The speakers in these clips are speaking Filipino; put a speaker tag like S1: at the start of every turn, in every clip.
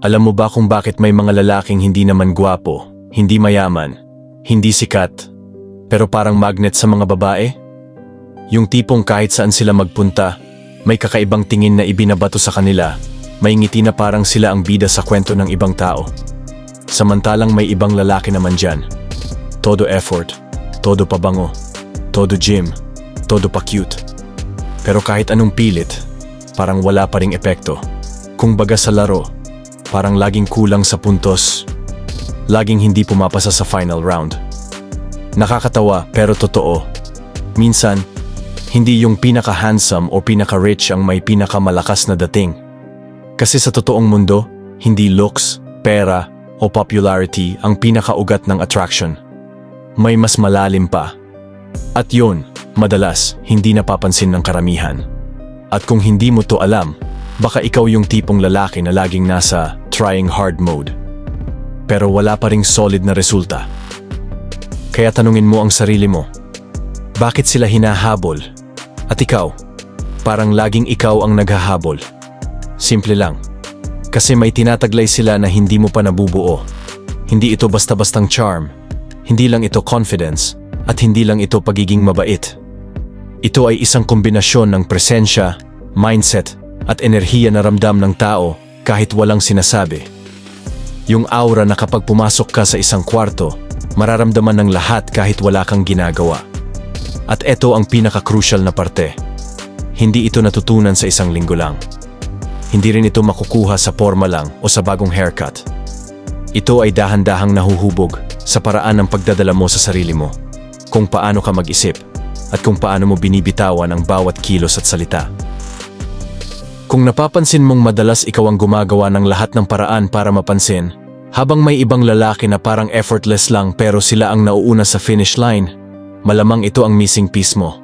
S1: Alam mo ba kung bakit may mga lalaking hindi naman gwapo, hindi mayaman, hindi sikat, pero parang magnet sa mga babae? Yung tipong kahit saan sila magpunta, may kakaibang tingin na ibinabato sa kanila, may ngiti na parang sila ang bida sa kwento ng ibang tao. Samantalang may ibang lalaki naman dyan. Todo effort, todo pabango, todo gym, todo pa cute. Pero kahit anong pilit, parang wala pa ring epekto. Kung baga sa laro, parang laging kulang sa puntos, laging hindi pumapasa sa final round. Nakakatawa pero totoo. Minsan, hindi yung pinaka-handsome o pinaka-rich ang may pinaka-malakas na dating. Kasi sa totoong mundo, hindi looks, pera, o popularity ang pinaka-ugat ng attraction. May mas malalim pa. At yun, madalas, hindi napapansin ng karamihan. At kung hindi mo to alam, baka ikaw yung tipong lalaki na laging nasa trying hard mode. Pero wala pa ring solid na resulta. Kaya tanungin mo ang sarili mo, bakit sila hinahabol? At ikaw, parang laging ikaw ang naghahabol. Simple lang. Kasi may tinataglay sila na hindi mo pa nabubuo. Hindi ito basta-bastang charm. Hindi lang ito confidence. At hindi lang ito pagiging mabait. Ito ay isang kombinasyon ng presensya, mindset, at enerhiya na ramdam ng tao kahit walang sinasabi. Yung aura na kapag pumasok ka sa isang kwarto, mararamdaman ng lahat kahit wala kang ginagawa. At ito ang pinaka-crucial na parte. Hindi ito natutunan sa isang linggo lang. Hindi rin ito makukuha sa forma lang o sa bagong haircut. Ito ay dahan-dahang nahuhubog sa paraan ng pagdadala mo sa sarili mo, kung paano ka mag-isip, at kung paano mo binibitawan ang bawat kilos at salita. Kung napapansin mong madalas ikaw ang gumagawa ng lahat ng paraan para mapansin, habang may ibang lalaki na parang effortless lang pero sila ang nauuna sa finish line, malamang ito ang missing piece mo.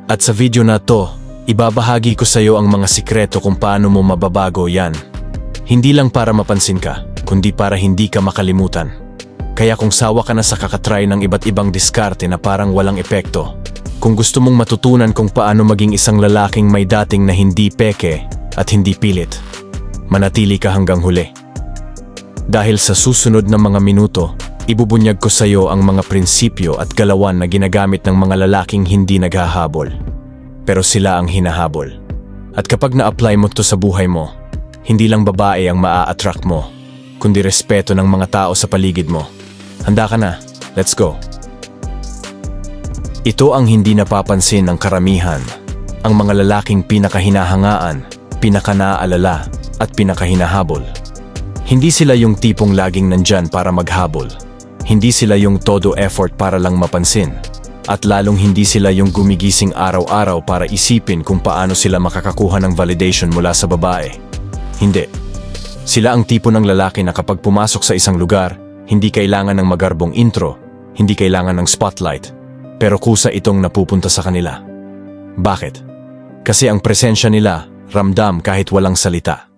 S1: At sa video na to, ibabahagi ko sa iyo ang mga sikreto kung paano mo mababago yan. Hindi lang para mapansin ka, kundi para hindi ka makalimutan. Kaya kung sawa ka na sa kakatry ng iba't ibang diskarte na parang walang epekto, kung gusto mong matutunan kung paano maging isang lalaking may dating na hindi peke at hindi pilit, manatili ka hanggang huli. Dahil sa susunod na mga minuto, ibubunyag ko sa iyo ang mga prinsipyo at galawan na ginagamit ng mga lalaking hindi naghahabol. Pero sila ang hinahabol. At kapag na-apply mo to sa buhay mo, hindi lang babae ang maa-attract mo, kundi respeto ng mga tao sa paligid mo. Handa ka na? Let's go! Ito ang hindi napapansin ng karamihan. Ang mga lalaking pinakahinahangaan, pinakanaalala, at pinakahinahabol. Hindi sila yung tipong laging nandyan para maghabol. Hindi sila yung todo effort para lang mapansin. At lalong hindi sila yung gumigising araw-araw para isipin kung paano sila makakakuha ng validation mula sa babae. Hindi. Sila ang tipo ng lalaki na kapag pumasok sa isang lugar, hindi kailangan ng magarbong intro, hindi kailangan ng spotlight, pero kusa itong napupunta sa kanila. Bakit? Kasi ang presensya nila, ramdam kahit walang salita.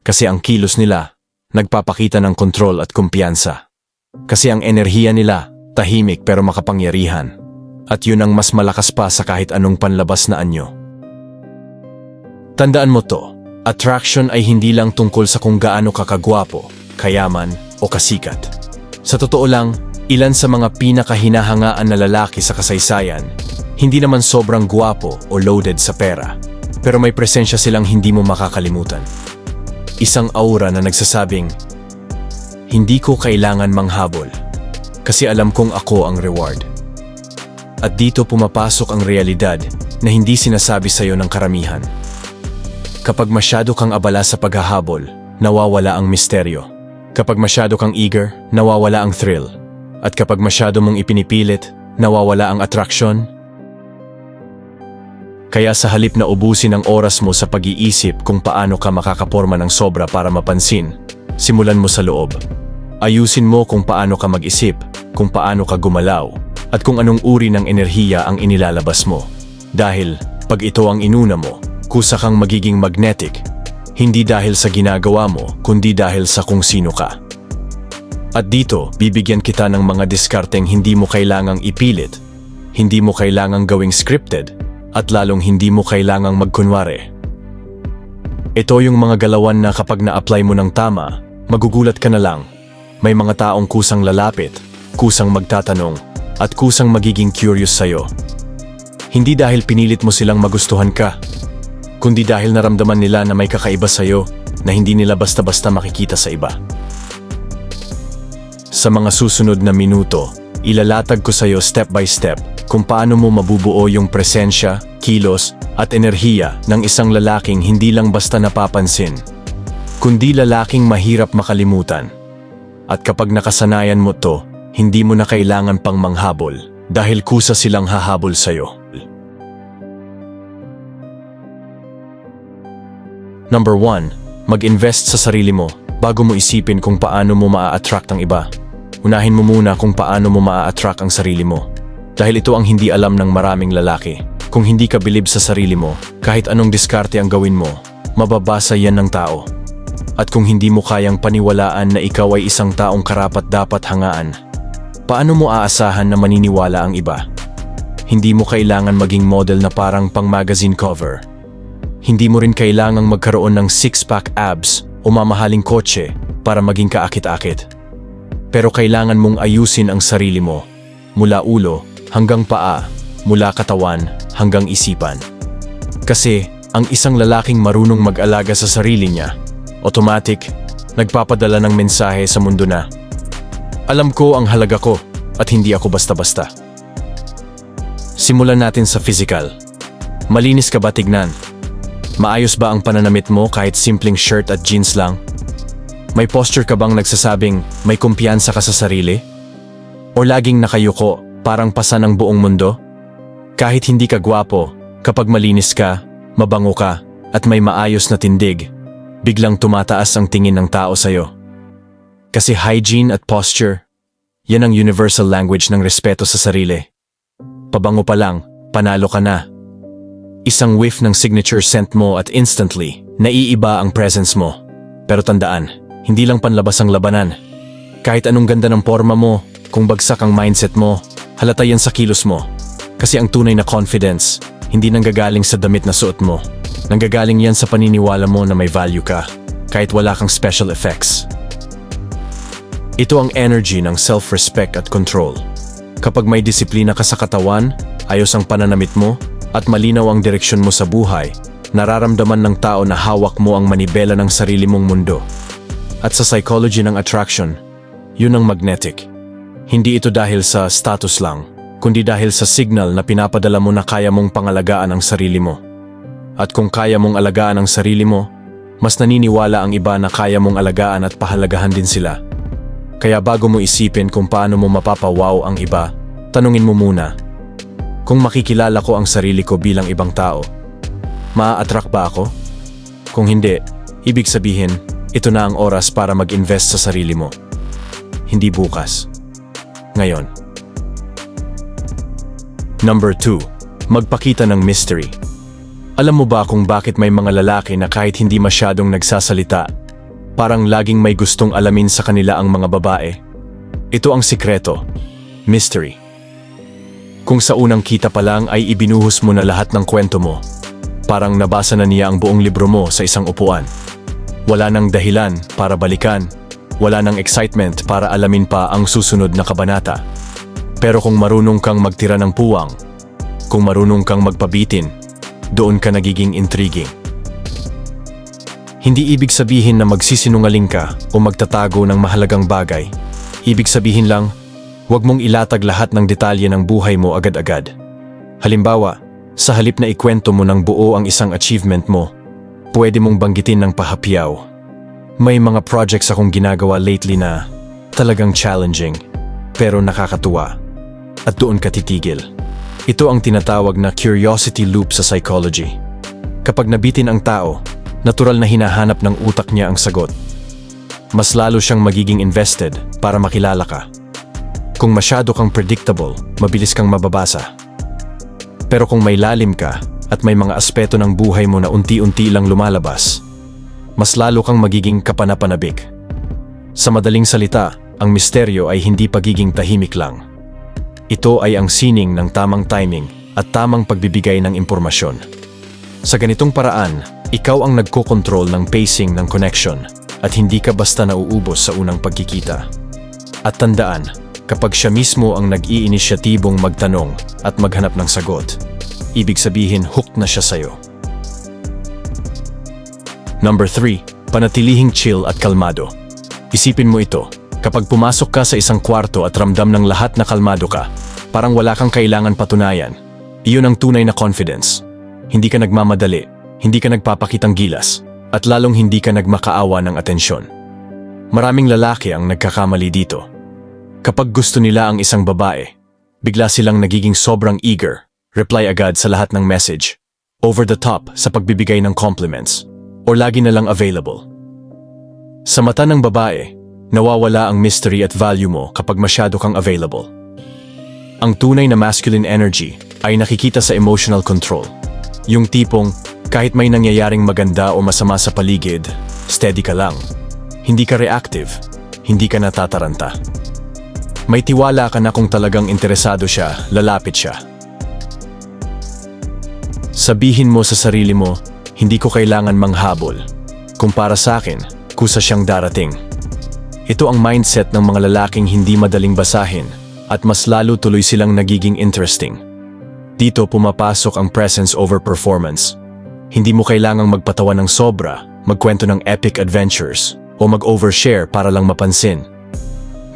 S1: Kasi ang kilos nila, nagpapakita ng kontrol at kumpiyansa. Kasi ang enerhiya nila, tahimik pero makapangyarihan. At yun ang mas malakas pa sa kahit anong panlabas na anyo. Tandaan mo to, attraction ay hindi lang tungkol sa kung gaano ka kagwapo, kayaman, o kasikat. Sa totoo lang, ilan sa mga pinakahinahangaan na lalaki sa kasaysayan, hindi naman sobrang gwapo o loaded sa pera, pero may presensya silang hindi mo makakalimutan. Isang aura na nagsasabing, hindi ko kailangan manghabol, kasi alam kong ako ang reward. At dito pumapasok ang realidad na hindi sinasabi sa iyo ng karamihan. Kapag masyado kang abala sa paghahabol, nawawala ang misteryo. Kapag masyado kang eager, nawawala ang thrill. At kapag masyado mong ipinipilit, nawawala ang attraction. Kaya sa halip na ubusin ang oras mo sa pag-iisip kung paano ka makakaporma ng sobra para mapansin, simulan mo sa loob. Ayusin mo kung paano ka mag-isip, kung paano ka gumalaw, at kung anong uri ng enerhiya ang inilalabas mo. Dahil, pag ito ang inuna mo, kusa kang magiging magnetic, hindi dahil sa ginagawa mo, kundi dahil sa kung sino ka. At dito, bibigyan kita ng mga diskarteng hindi mo kailangang ipilit, hindi mo kailangang gawing scripted, at lalong hindi mo kailangang magkunwari. Ito yung mga galawan na kapag na-apply mo ng tama, magugulat ka na lang. May mga taong kusang lalapit, kusang magtatanong, at kusang magiging curious sa'yo. Hindi dahil pinilit mo silang magustuhan ka, kundi dahil naramdaman nila na may kakaiba sa'yo na hindi nila basta-basta makikita sa iba. Sa mga susunod na minuto, ilalatag ko sa'yo step by step kung paano mo mabubuo yung presensya, kilos, at enerhiya ng isang lalaking hindi lang basta napapansin, kundi lalaking mahirap makalimutan. At kapag nakasanayan mo to, hindi mo na kailangan pang manghabol dahil kusa silang hahabol sa'yo. Number 1, mag-invest sa sarili mo bago mo isipin kung paano mo maa-attract ang iba. Unahin mo muna kung paano mo maa-attract ang sarili mo. Dahil ito ang hindi alam ng maraming lalaki. Kung hindi ka bilib sa sarili mo, kahit anong diskarte ang gawin mo, mababasa yan ng tao. At kung hindi mo kayang paniwalaan na ikaw ay isang taong karapat-dapat hangaan, paano mo aasahan na maniniwala ang iba? Hindi mo kailangan maging model na parang pang-magazine cover. Hindi mo rin kailangang magkaroon ng six-pack abs o mamahaling kotse para maging kaakit-akit. Pero kailangan mong ayusin ang sarili mo, mula ulo hanggang paa, mula katawan hanggang isipan. Kasi ang isang lalaking marunong mag-alaga sa sarili niya, automatic, nagpapadala ng mensahe sa mundo na, alam ko ang halaga ko at hindi ako basta-basta. Simulan natin sa physical. Malinis ka ba tignan? Maayos ba ang pananamit mo kahit simpleng shirt at jeans lang? May posture ka bang nagsasabing may kumpiyansa ka sa sarili? O laging nakayuko, parang pasan ang buong mundo? Kahit hindi ka gwapo, kapag malinis ka, mabango ka, at may maayos na tindig, biglang tumataas ang tingin ng tao sa'yo. Kasi hygiene at posture, yan ang universal language ng respeto sa sarili. Pabango pa lang, panalo ka na. Isang whiff ng signature scent mo at instantly, naiiba ang presence mo. Pero tandaan, hindi lang panlabas ang labanan. Kahit anong ganda ng forma mo, kung bagsak ang mindset mo, halata yan sa kilos mo. Kasi ang tunay na confidence, hindi nanggagaling sa damit na suot mo. Nanggagaling yan sa paniniwala mo na may value ka, kahit wala kang special effects. Ito ang energy ng self-respect at control. Kapag may disiplina ka sa katawan, ayos ang pananamit mo, at malinaw ang direksyon mo sa buhay, nararamdaman ng tao na hawak mo ang manibela ng sarili mong mundo. At sa psychology ng attraction, yun ang magnetic. Hindi ito dahil sa status lang, kundi dahil sa signal na pinapadala mo na kaya mong pangalagaan ang sarili mo. At kung kaya mong alagaan ang sarili mo, mas naniniwala ang iba na kaya mong alagaan at pahalagahan din sila. Kaya bago mo isipin kung paano mo mapapawaw ang iba, tanungin mo muna, kung makikilala ko ang sarili ko bilang ibang tao, maa-attract ba ako? Kung hindi, ibig sabihin, ito na ang oras para mag-invest sa sarili mo. Hindi bukas. Ngayon. Number 2. Magpakita ng mystery. Alam mo ba kung bakit may mga lalaki na kahit hindi masyadong nagsasalita, parang laging may gustong alamin sa kanila ang mga babae? Ito ang sikreto. Mystery. Kung sa unang kita pa lang ay ibinuhos mo na lahat ng kwento mo, parang nabasa na niya ang buong libro mo sa isang upuan. Wala nang dahilan para balikan, wala nang excitement para alamin pa ang susunod na kabanata. Pero kung marunong kang magtira ng puwang, kung marunong kang magpabitin, doon ka nagiging intriguing. Hindi ibig sabihin na magsisinungaling ka o magtatago ng mahalagang bagay. Ibig sabihin lang, huwag mong ilatag lahat ng detalye ng buhay mo agad-agad. Halimbawa, sa halip na ikwento mo ng buo ang isang achievement mo, pwede mong banggitin ng pahapyaw. May mga projects akong ginagawa lately na talagang challenging, pero nakakatuwa. At doon ka titigil. Ito ang tinatawag na curiosity loop sa psychology. Kapag nabitin ang tao, natural na hinahanap ng utak niya ang sagot. Mas lalo siyang magiging invested para makilala ka. Kung masyado kang predictable, mabilis kang mababasa. Pero kung may lalim ka at may mga aspeto ng buhay mo na unti-unti lang lumalabas, mas lalo kang magiging kapanapanabik. Sa madaling salita, ang misteryo ay hindi pagiging tahimik lang. Ito ay ang sining ng tamang timing at tamang pagbibigay ng impormasyon. Sa ganitong paraan, Ikaw ang nagkokontrol ng pacing ng connection at hindi ka basta nauubos sa unang pagkikita. At tandaan, kapag siya mismo ang nag-iinisyatibong magtanong at maghanap ng sagot, ibig sabihin hooked na siya sa'yo. Number 3, panatilihing chill at kalmado. Isipin mo ito, kapag pumasok ka sa isang kwarto at ramdam ng lahat na kalmado ka, parang wala kang kailangan patunayan. Iyon ang tunay na confidence. Hindi ka nagmamadali, hindi ka nagpapakitang gilas, at lalong hindi ka nagmakaawa ng atensyon. Maraming lalaki ang nagkakamali dito. Kapag gusto nila ang isang babae, bigla silang nagiging sobrang eager, reply agad sa lahat ng message, over the top sa pagbibigay ng compliments, o lagi na lang available. Sa mata ng babae, nawawala ang mystery at value mo kapag masyado kang available. Ang tunay na masculine energy ay nakikita sa emotional control. Yung tipong, kahit may nangyayaring maganda o masama sa paligid, steady ka lang. Hindi ka reactive, hindi ka natataranta. May tiwala ka na kung talagang interesado siya, lalapit siya. Sabihin mo sa sarili mo, hindi ko kailangan manghabol. Kung para sa akin, kusa siyang darating. Ito ang mindset ng mga lalaking hindi madaling basahin at mas lalo tuloy silang nagiging interesting. Dito pumapasok ang presence over performance. Hindi mo kailangang magpatawa ng sobra, magkwento ng epic adventures, o mag-overshare para lang mapansin.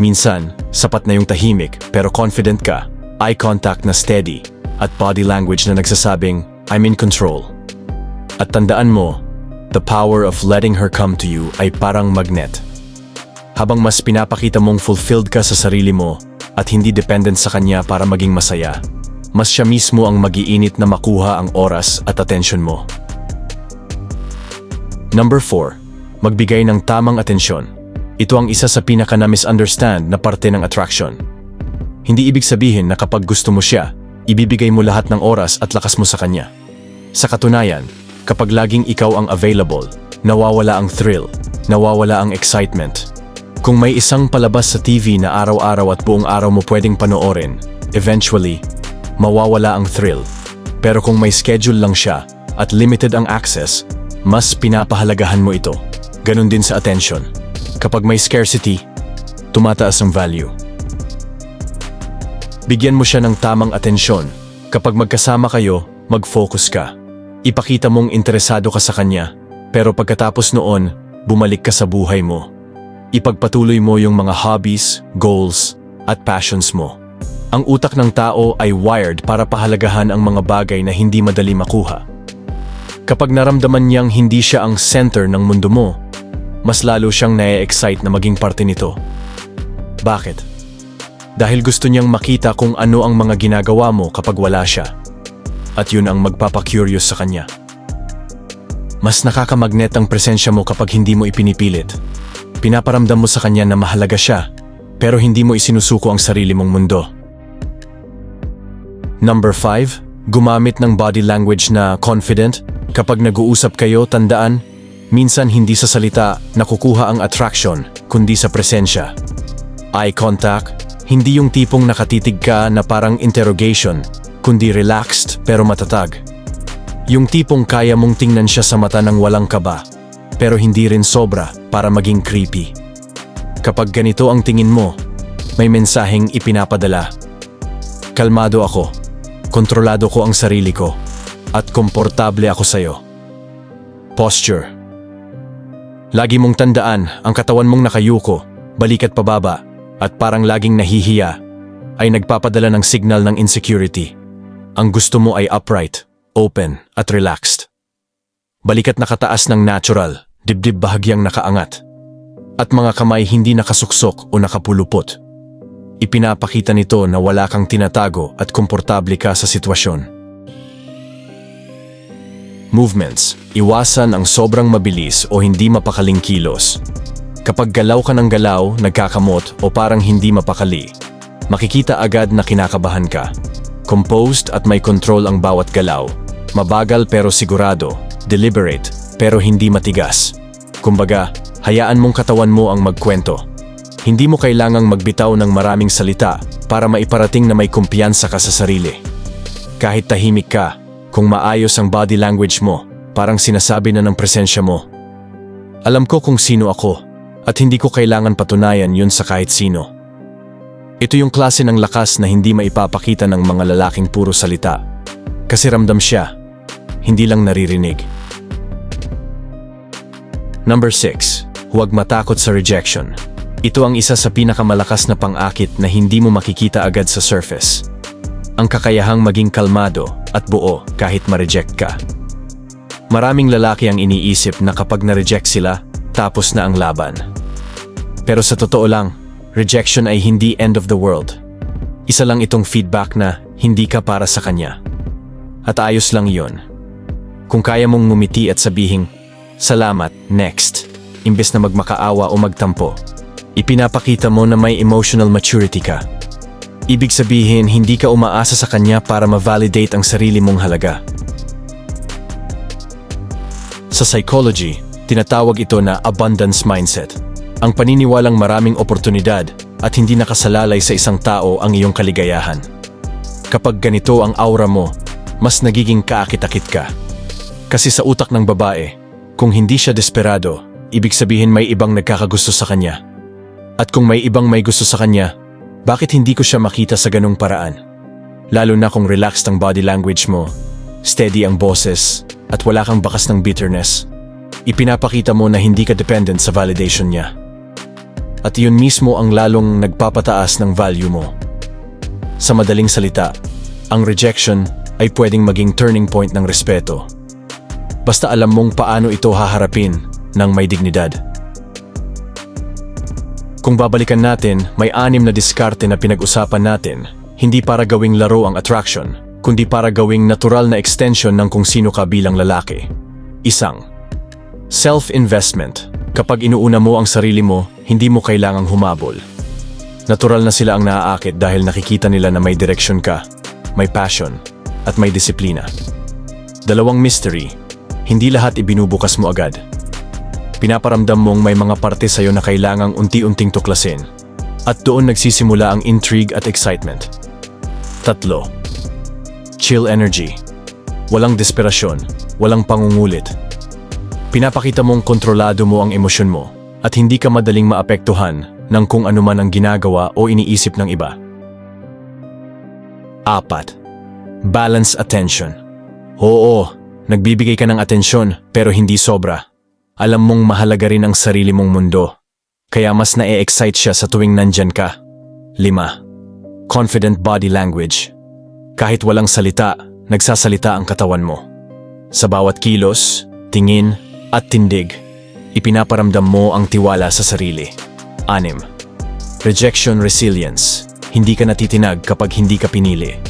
S1: Minsan, sapat na yung tahimik pero confident ka, eye contact na steady, at body language na nagsasabing, I'm in control. At tandaan mo, the power of letting her come to you ay parang magnet. Habang mas pinapakita mong fulfilled ka sa sarili mo at hindi dependent sa kanya para maging masaya, mas siya mismo ang mag-iinit na makuha ang oras at atensyon mo. Number 4, magbigay ng tamang atensyon. Ito ang isa sa pinaka-na-misunderstand na parte ng attraction. Hindi ibig sabihin na kapag gusto mo siya, ibibigay mo lahat ng oras at lakas mo sa kanya. Sa katunayan, kapag laging ikaw ang available, nawawala ang thrill, nawawala ang excitement. Kung may isang palabas sa TV na araw-araw at buong araw mo pwedeng panoorin, eventually, mawawala ang thrill. Pero kung may schedule lang siya at limited ang access, mas pinapahalagahan mo ito. Ganon din sa attention. Kapag may scarcity, tumataas ang value. Bigyan mo siya ng tamang atensyon. Kapag magkasama kayo, mag-focus ka. Ipakita mong interesado ka sa kanya, pero pagkatapos noon, bumalik ka sa buhay mo. Ipagpatuloy mo yung mga hobbies, goals, at passions mo. Ang utak ng tao ay wired para pahalagahan ang mga bagay na hindi madali makuha. Kapag naramdaman niyang hindi siya ang center ng mundo mo, mas lalo siyang na-excite na maging parte nito. Bakit? Dahil gusto niyang makita kung ano ang mga ginagawa mo kapag wala siya. At yun ang magpapakurious sa kanya. Mas nakakamagnet ang presensya mo kapag hindi mo ipinipilit. Pinaparamdam mo sa kanya na mahalaga siya, pero hindi mo isinusuko ang sarili mong mundo. Number 5, gumamit ng body language na confident. Kapag nag-uusap kayo, tandaan, minsan hindi sa salita nakukuha ang attraction, kundi sa presensya. Eye contact, hindi yung tipong nakatitig ka na parang interrogation, kundi relaxed pero matatag. Yung tipong kaya mong tingnan siya sa mata ng walang kaba, pero hindi rin sobra para maging creepy. Kapag ganito ang tingin mo, may mensaheng ipinapadala. Kalmado ako, kontrolado ko ang sarili ko, at komportable ako sa'yo. Posture. Lagi mong tandaan ang katawan mong nakayuko, balikat pababa, at parang laging nahihiya, ay nagpapadala ng signal ng insecurity. Ang gusto mo ay upright, open, at relaxed. Balikat nakataas ng natural, dibdib bahagyang nakaangat. At mga kamay hindi nakasuksok o nakapulupot. Ipinapakita nito na wala kang tinatago at komportable ka sa sitwasyon. Movements. Iwasan ang sobrang mabilis o hindi mapakaling kilos. Kapag galaw ka ng galaw, nagkakamot o parang hindi mapakali, makikita agad na kinakabahan ka. Composed at may control ang bawat galaw. Mabagal pero sigurado. Deliberate pero hindi matigas. Kumbaga, hayaan mong katawan mo ang magkwento. Hindi mo kailangang magbitaw ng maraming salita para maiparating na may kumpiyansa ka sa sarili. Kahit tahimik ka, kung maayos ang body language mo, parang sinasabi na ng presensya mo. Alam ko kung sino ako at hindi ko kailangan patunayan yun sa kahit sino. Ito yung klase ng lakas na hindi maipapakita ng mga lalaking puro salita. Kasi ramdam siya, hindi lang naririnig. Number 6. Huwag matakot sa rejection. Ito ang isa sa pinakamalakas na pang-akit na hindi mo makikita agad sa surface. Ang kakayahang maging kalmado at buo kahit ma-reject ka. Maraming lalaki ang iniisip na kapag na-reject sila, tapos na ang laban. Pero sa totoo lang, rejection ay hindi end of the world. Isa lang itong feedback na hindi ka para sa kanya. At ayos lang yon. Kung kaya mong ngumiti at sabihing, "Salamat, next," imbes na magmakaawa o magtampo, ipinapakita mo na may emotional maturity ka. Ibig sabihin, hindi ka umaasa sa kanya para ma-validate ang sarili mong halaga. Sa psychology, tinatawag ito na abundance mindset. Ang paniniwalang maraming oportunidad at hindi nakasalalay sa isang tao ang iyong kaligayahan. Kapag ganito ang aura mo, mas nagiging kaakit-akit ka. Kasi sa utak ng babae, kung hindi siya desperado, ibig sabihin may ibang nagkakagusto sa kanya. At kung may ibang may gusto sa kanya, bakit hindi ko siya makita sa ganung paraan? Lalo na kung relaxed ang body language mo, steady ang boses, at wala kang bakas ng bitterness. Ipinapakita mo na hindi ka dependent sa validation niya. At yun mismo ang lalong nagpapataas ng value mo. Sa madaling salita, ang rejection ay pwedeng maging turning point ng respeto. Basta alam mong paano ito haharapin ng may dignidad. Kung babalikan natin, may 6 na diskarte na pinag-usapan natin, hindi para gawing laro ang attraction, kundi para gawing natural na extension ng kung sino ka bilang lalaki. 1. Self-investment. Kapag inuuna mo ang sarili mo, hindi mo kailangang humabol. Natural na sila ang naaakit dahil nakikita nila na may direksyon ka, may passion, at may disiplina. 2. Mystery. Hindi lahat ibinubukas mo agad. Pinaparamdam mong may mga parte sa'yo na kailangang unti-unting tuklasin. At doon nagsisimula ang intrigue at excitement. 3. Chill energy. Walang desperasyon, walang pangungulit. Pinapakita mong kontrolado mo ang emosyon mo at hindi ka madaling maapektuhan ng kung ano man ang ginagawa o iniisip ng iba. 4. Balance attention. Oo, nagbibigay ka ng atensyon pero hindi sobra. Alam mong mahalaga rin ang sarili mong mundo, kaya mas na-e-excite siya sa tuwing nandyan ka. 5. Confident body language. Kahit walang salita, nagsasalita ang katawan mo. Sa bawat kilos, tingin, at tindig, ipinaparamdam mo ang tiwala sa sarili. 6. Rejection resilience. Hindi ka natitinag kapag hindi ka pinili.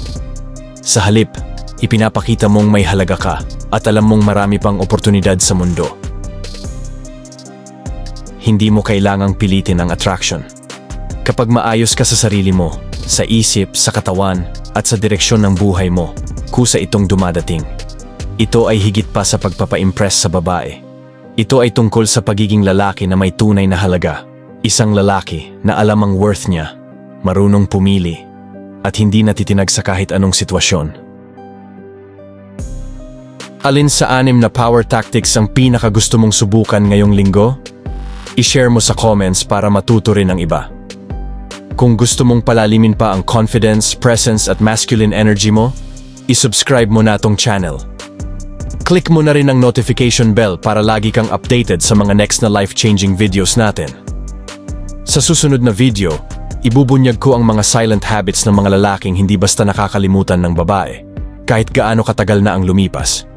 S1: Sa halip, ipinapakita mong may halaga ka at alam mong marami pang oportunidad sa mundo. Hindi mo kailangang pilitin ang attraction. Kapag maayos ka sa sarili mo, sa isip, sa katawan, at sa direksyon ng buhay mo, kusa itong dumadating. Ito ay higit pa sa pagpapa-impress sa babae. Ito ay tungkol sa pagiging lalaki na may tunay na halaga. Isang lalaki na alam ang worth niya, marunong pumili, at hindi natitinag sa kahit anong sitwasyon. Alin sa 6 na power tactics ang pinakagusto mong subukan ngayong linggo? I-share mo sa comments para matuto rin ang iba. Kung gusto mong palalimin pa ang confidence, presence at masculine energy mo, i-subscribe mo na tong channel. Click mo na rin ang notification bell para lagi kang updated sa mga next na life-changing videos natin. Sa susunod na video, ibubunyag ko ang mga silent habits ng mga lalaking hindi basta nakakalimutan ng babae, kahit gaano katagal na ang lumipas.